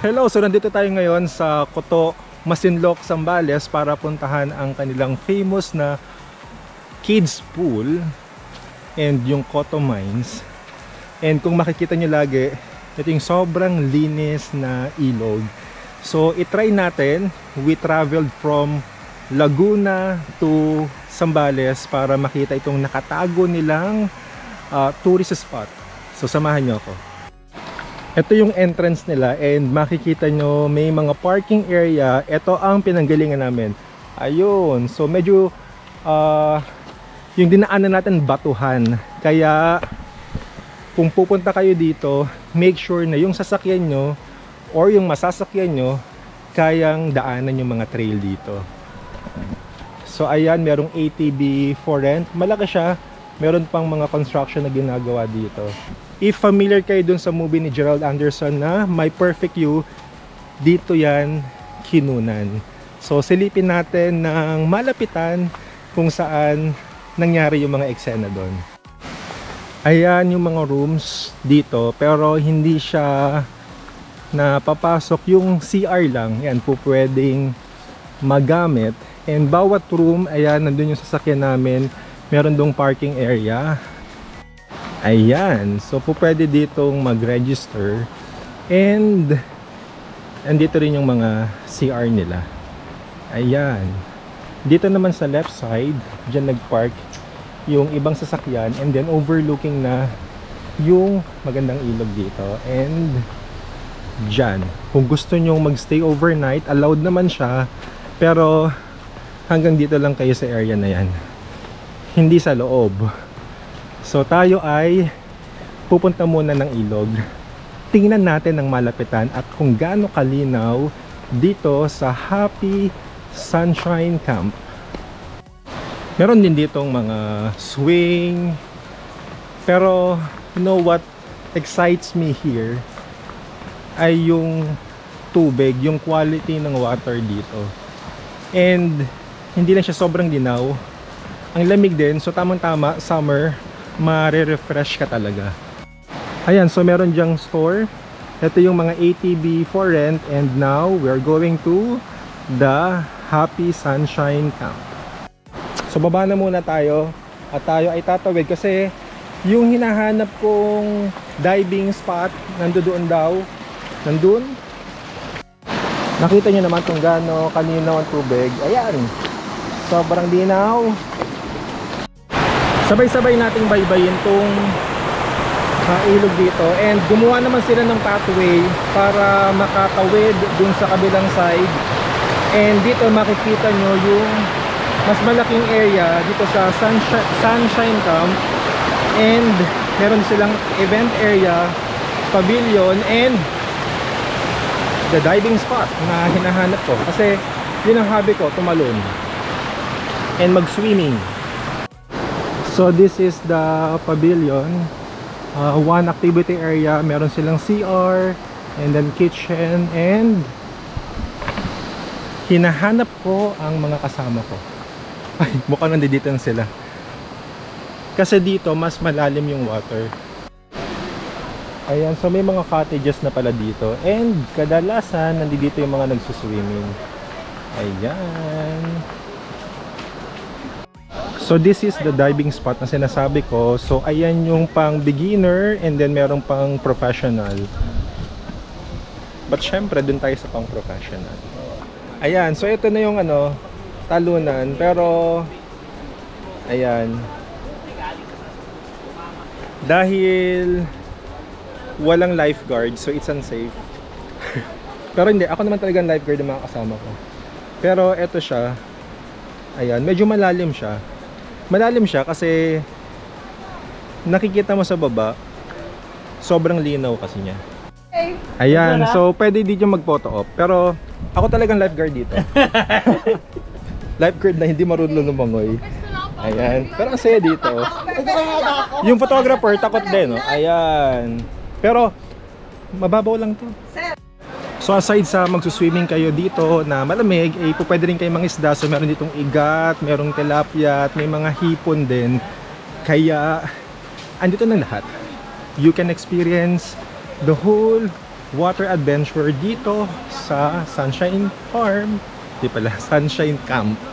Hello, so nandito tayo ngayon sa Coto, Masinloc, Zambales para puntahan ang kanilang famous na kids pool and yung Coto Mines. And kung makikita nyo lagi, ito yung sobrang linis na ilog. So itry natin, we traveled from Laguna to Zambales para makita itong nakatago nilang tourist spot. So samahan nyo ako. Ito yung entrance nila and makikita nyo may mga parking area. Ito ang pinanggalingan namin. Ayun, so medyo yung dinaanan natin batuhan. Kaya kung pupunta kayo dito, make sure na yung sasakyan nyo or yung masasakyan nyo kayang daanan yung mga trail dito. So ayan, merong ATV for rent. Malaki siya. Meron pang mga construction na ginagawa dito. If familiar kayo dun sa movie ni Gerald Anderson na My Perfect You, dito yan kinunan. So silipin natin ng malapitan kung saan nangyari yung mga eksena doon. Ayan yung mga rooms dito, pero hindi siya napapasok, yung CR lang. Yan po pwedeng magamit. And bawat room, ayan, nandun yung sasakyan namin. Meron dong parking area. Ayan, so po pwede ditong mag-register. And andito rin yung mga CR nila. Ayan. Dito naman sa left side, dyan nag-park yung ibang sasakyan. And then overlooking na yung magandang ilog dito. And dyan, kung gusto nyo magstay overnight, allowed naman siya. Pero hanggang dito lang kayo sa area na yan, hindi sa loob. So tayo ay pupunta muna ng ilog. Tingnan natin ng malapitan at kung gaano kalinaw dito sa Happy Sunshine Camp. Meron din ditong mga swing. Pero you know what excites me here ay yung tubig, yung quality ng water dito. And hindi lang siya sobrang linaw. Ang lamig din, so tamang-tama, summer, mare-refresh ka talaga. Ayan, so meron dyang store. Ito yung mga ATV for rent. And now, we're going to the Happy Sunshine Camp. So baba na muna tayo. At tayo ay tatawid kasi yung hinahanap kong diving spot, nandoon daw. Nandun. Nakita nyo naman kung gaano kalinaw ang tubig. Ayan, sobrang linaw. Sabay-sabay nating baybayin tong ilog dito. And gumawa naman sila ng pathway para makatawid dun sa kabilang side. And dito makikita nyo yung mas malaking area dito sa Sunshine Camp. And meron silang event area, pavilion, and the diving spot na hinahanap ko. Kasi yun ang hobby ko, tumalon and mag-swimming. So this is the pavilion. One activity area. Meron silang CR and then kitchen. And hinahanap ko ang mga kasama ko. Ay, mukhang nandito na sila. Kasi dito mas malalim yung water. Ayan, so may mga cottages na pala dito. And kadalasan nandito yung mga nagsuswimming. Ayan. So this is the diving spot na sinasabi ko. So ayan yung pang beginner and then merong pang professional. But syempre dun tayo sa pang professional. Ayan, so ito na yung talunan. Pero ayan, dahil walang lifeguard, so it's unsafe. Pero hindi, ako naman talagang lifeguard ng mga kasama ko. Pero eto siya. Ayan, medyo malalim siya. Malalim siya kasi nakikita mo sa baba, sobrang linaw kasi niya. Ayan, so pwede dito mag-photo op. Pero ako talagang lifeguard dito. Lifeguard na hindi marunong lumangoy. Ayan, pero ang saya dito. Yung photographer takot din, no? Ayan. Pero mababaw lang to. So aside sa magsuswimming kayo dito na malamig, eh pwede rin kayong mangisda. So meron ditong igat, merong tilapia at may mga hipon din. Kaya andito na lahat. You can experience the whole water adventure dito sa Sunshine Farm. Di pala, Sunshine Camp.